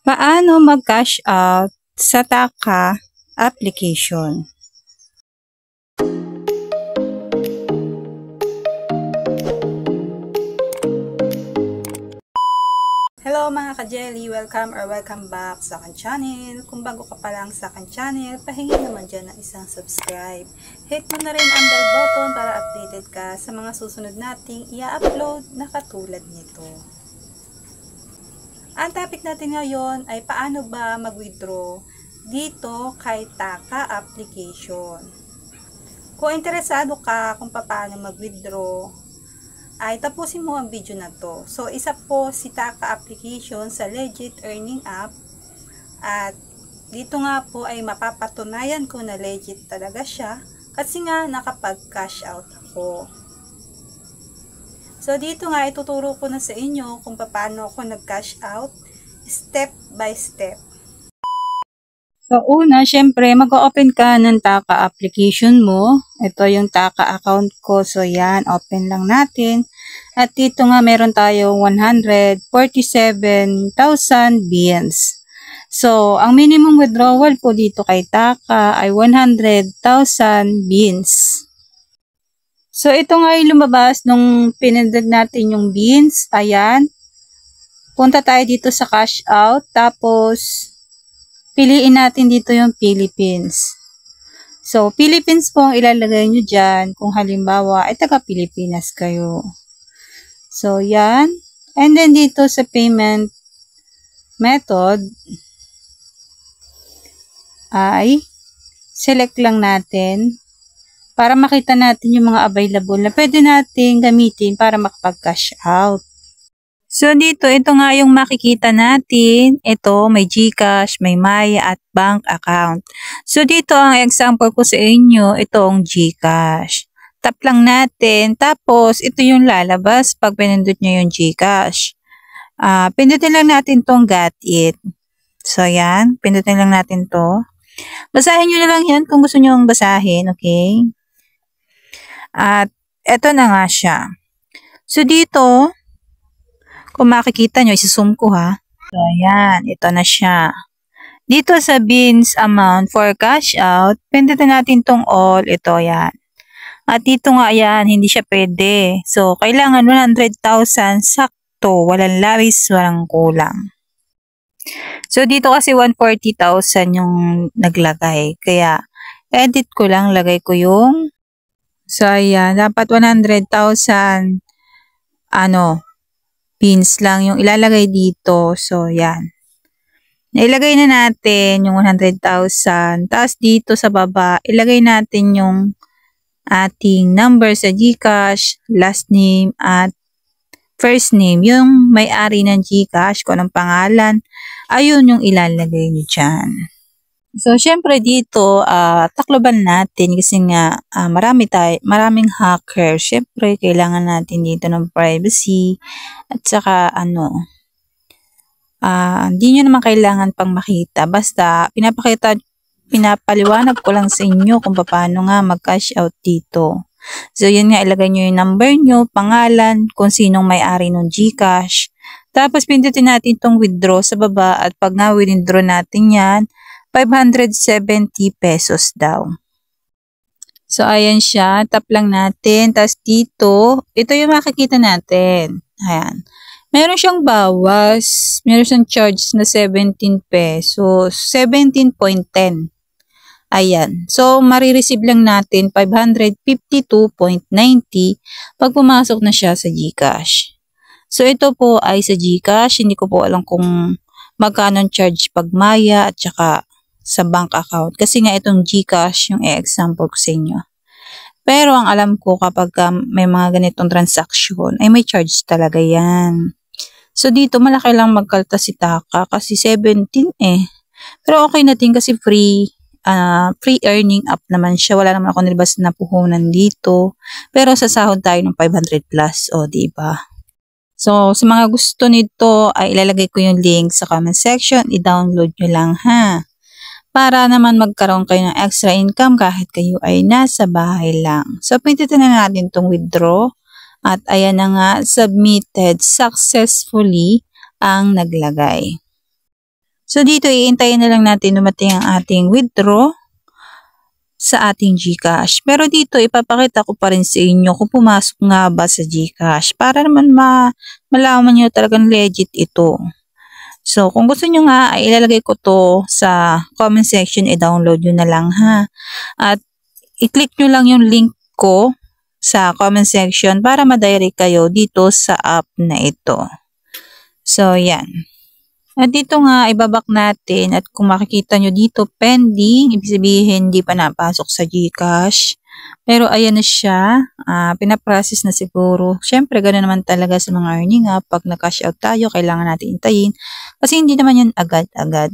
Paano mag-cash out sa Taka application? Hello mga ka-jelly! Welcome back sa akin channel. Kung bago ka pa lang sa akin channel, pahingi naman dyan ng isang subscribe. Hit mo na rin ang bell button para updated ka sa mga susunod nating i-upload na katulad nito. Ang topic natin ngayon ay paano ba mag-withdraw dito kay Taka application. Kung interesado ka kung paano mag-withdraw, ay tapusin mo ang video na to. So, isa po si Taka application sa Legit Earning App. At dito nga po ay mapapatunayan ko na legit talaga siya kasi nga nakapag-cash out ako. So, dito nga ituturo ko na sa inyo kung paano ako nag-cash out step by step. So, una, syempre, mag-open ka ng Taka application mo. Ito yung Taka account ko. So, yan, open lang natin. At dito nga, meron tayong 147,000 beans. So, ang minimum withdrawal po dito kay Taka ay 100,000 beans. So, ito nga yung lumabas nung pinindot natin yung beans. Ayan. Punta tayo dito sa cash out. Tapos, piliin natin dito yung Philippines. So, Philippines po ang ilalagay nyo dyan kung halimbawa ay taga-Pilipinas kayo. So, yan. And then dito sa payment method ay select lang natin para makita natin yung mga available na pwede natin gamitin para makapag-cash out. So, dito, ito nga yung makikita natin. Ito, may GCash, may Maya, at bank account. So, dito, ang example ko sa inyo, itong GCash. Tap lang natin. Tapos, ito yung lalabas pag pinindot nyo yung GCash. Pindutin lang natin tong Got It. So, yan. Pindutin lang natin to. Basahin nyo na lang yan kung gusto nyo basahin. Okay? At, ito na nga siya. So, dito, kung makikita nyo, isi-zoom ko ha. So, ayan. Ito na siya. Dito sa beans amount for cash out, pindutin natin tong all. Ito, ayan. At dito nga, ayan, hindi siya pwede. So, kailangan 100,000 sakto. Walang labis, walang kulang. So, dito kasi 140,000 yung naglagay. Kaya, edit ko lang, lagay ko yung so, ayan. Dapat 100,000 beans lang yung ilalagay dito. So, yan. Nailagay na natin yung 100,000. Tapos, dito sa baba, ilagay natin yung ating number sa GCash, last name, at first name. Yung may-ari ng GCash, kung anong pangalan, ayun yung ilalagay nyo dyan. So, syempre dito, takloban natin kasi nga maraming hacker. Syempre, kailangan natin dito ng privacy at saka hindi nyo naman kailangan pang makita. Basta, pinapaliwanag ko lang sa inyo kung paano nga mag-cash out dito. So, yun nga, ilagay nyo yung number nyo, pangalan, kung sinong may-ari ng GCash. Tapos, pindutin natin itong withdraw sa baba at pag na-withdraw natin yan, 570 pesos daw. So, ayan siya. Tap lang natin. Tapos dito, ito yung makikita natin. Ayan. Meron siyang bawas. Meron siyang charge na 17 pesos. 17.10. Ayan. So, marireceive lang natin 552.90 pag pumasok na siya sa GCash. So, ito po ay sa GCash. Hindi ko po alam kung magkano charge pag Maya at saka sa bank account. Kasi nga itong GCash yung example ko sa inyo. Pero ang alam ko kapag may mga ganitong transaction ay may charge talaga yan. So dito malaki lang magkalta si Taka kasi 17 eh. Pero okay natin kasi free earning app naman siya. Wala naman ako nilabas na puhunan dito. Pero sasahod tayo ng 500 plus. O diba? So sa mga gusto nito ay ilalagay ko yung link sa comment section. I-download nyo lang ha. Para naman magkaroon kayo ng extra income kahit kayo ay nasa bahay lang. So, pindutin na natin itong withdraw. At ayan na nga, submitted successfully ang naglagay. So dito iintayin na lang natin dumating ang ating withdraw sa ating GCash. Pero dito ipapakita ko pa rin sa inyo kung pumasok nga ba sa GCash para naman malaman nyo talagang legit ito. So kung gusto nyo nga ay ilalagay ko to sa comment section, i-download nyo na lang ha. At i-click nyo lang yung link ko sa comment section para ma-direct kayo dito sa app na ito. So yan. At dito nga, ibabak natin at kung makikita nyo dito, pending, ibig sabihin hindi pa napasok sa GCash. Pero ayan na siya, pinaprocess na siguro. Siyempre, ganoon naman talaga sa mga earning app. Pag na-cash out tayo, kailangan natin intayin. Kasi hindi naman yan agad-agad.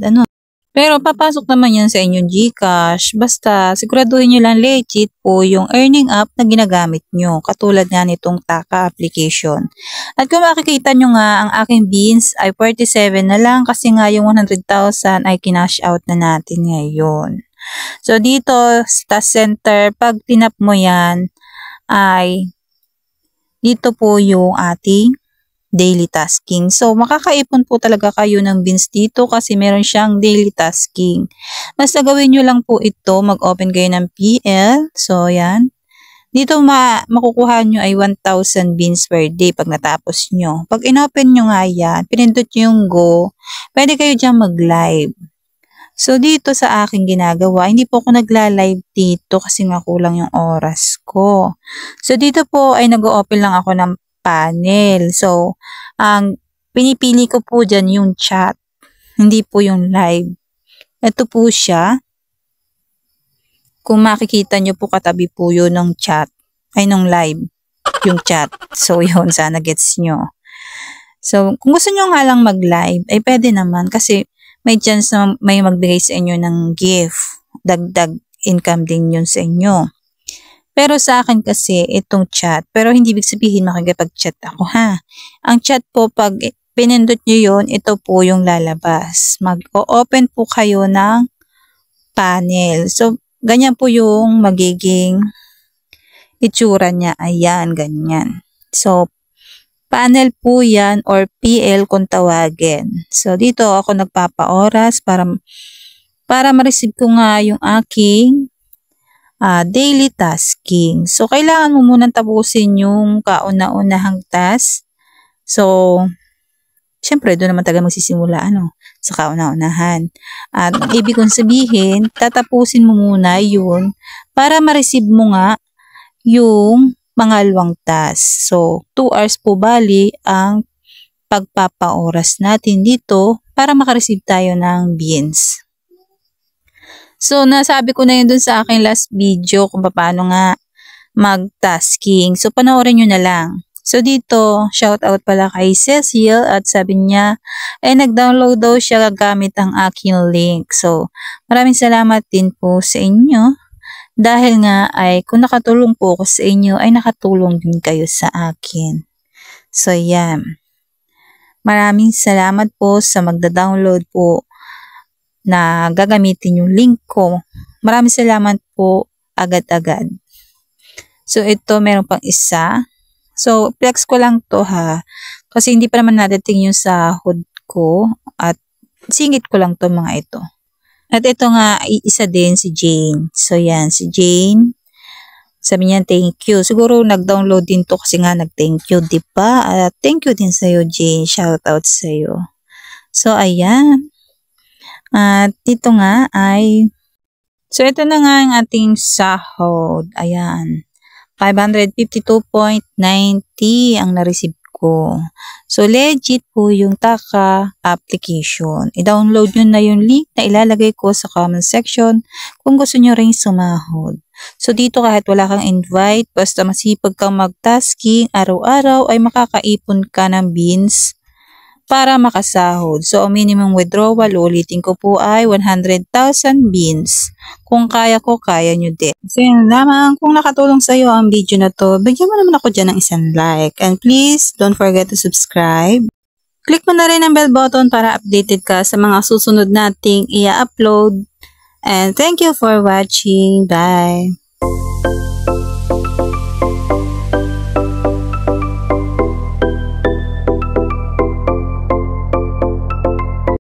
Pero papasok naman yan sa inyong GCash. Basta siguraduhin nyo lang legit po yung earning app na ginagamit nyo. Katulad nga nitong Taka application. At kung makikita nyo nga, ang aking beans ay 47 na lang kasi nga yung 100,000 ay kinash out na natin ngayon. So dito sa task center, pag tinap mo yan, ay dito po yung ating daily tasking. So, makakaipon po talaga kayo ng beans dito kasi meron siyang daily tasking. Basta gawin nyo lang po ito, mag-open kayo ng PL. So, yan. Dito makukuha nyo ay 1,000 beans per day pag natapos nyo. Pag in-open nyo nga yan, pinindot nyo yung go, pwede kayo dyan mag-live. So, dito sa aking ginagawa, hindi po ako nagla-live dito kasi nga kulang yung oras ko. So, dito po ay nag-open lang ako ng panel. So, ang pinipili ko po dyan yung chat, hindi po yung live. Ito po siya. Kung makikita nyo po katabi po yun ng chat, ay nung live, yung chat. So, yun, sana gets nyo. So, kung gusto nyo nga lang mag-live, ay pwede naman kasi may chance na may magbigay sa inyo ng gift. Dagdag income din yun sa inyo. Pero sa akin kasi, itong chat, pero hindi ibig sabihin makikipag-chat ako ha. Ang chat po, pag pinindot nyo yun, ito po yung lalabas. Mag-open po kayo ng panel. So, ganyan po yung magiging itsura niya. Ayan, ganyan. So, panel po yan or PL kung tawagin. So, dito ako nagpapa-oras para ma-receive ko nga yung aking daily tasking. So, kailangan mo munang tapusin yung kauna-unahang task. So, syempre, doon naman talaga magsisimula, sa kauna-unahan. At ibig kong sabihin, tatapusin mo muna yun para ma-receive mo nga yung pangalawang task. So, 2 hours po bali ang pagpapa-oras natin dito para makareceive tayo ng beans. So, nasabi ko na yun dun sa aking last video kung paano nga mag-tasking. So, panoorin nyo na lang. So, dito, shout out pala kay Cecil at sabi niya, nag-download daw siya gamit ang aking link. So, maraming salamat din po sa inyo. Dahil nga ay kung nakatulong po ako sa inyo, ay nakatulong din kayo sa akin. So, yan. Maraming salamat po sa magda-download po na gagamitin yung link ko. Maraming salamat po agad-agad. So, ito meron pang isa. So, flex ko lang to ha. Kasi hindi pa naman nadating yung sahod ko. At singit ko lang to mga ito. At ito nga, isa din si Jane. So, yan, si Jane. Sabi niya, thank you. Siguro nag-download din to kasi nga nag-thank you, diba? At thank you din sa'yo, Jane. Shout out sa'yo. So, ayan. At dito nga ay, so ito na nga ang ating sahod. Ayan. 552.90 ang na-receive ko. So, legit po yung Taka application. I-download nyo na yung link na ilalagay ko sa comment section kung gusto nyo rin sumahod. So, dito kahit wala kang invite, basta masipag kang mag-tasking, araw-araw ay makakaipon ka ng beans para makasahod. So, ang minimum withdrawal, ulitin ko po ay 100,000 beans. Kung kaya ko, kaya nyo din. So, yun lamang. Kung nakatulong sa'yo ang video na to, bigyan mo naman ako dyan ng isang like. And please, don't forget to subscribe. Click mo na rin ang bell button para updated ka sa mga susunod nating i-upload. And thank you for watching. Bye!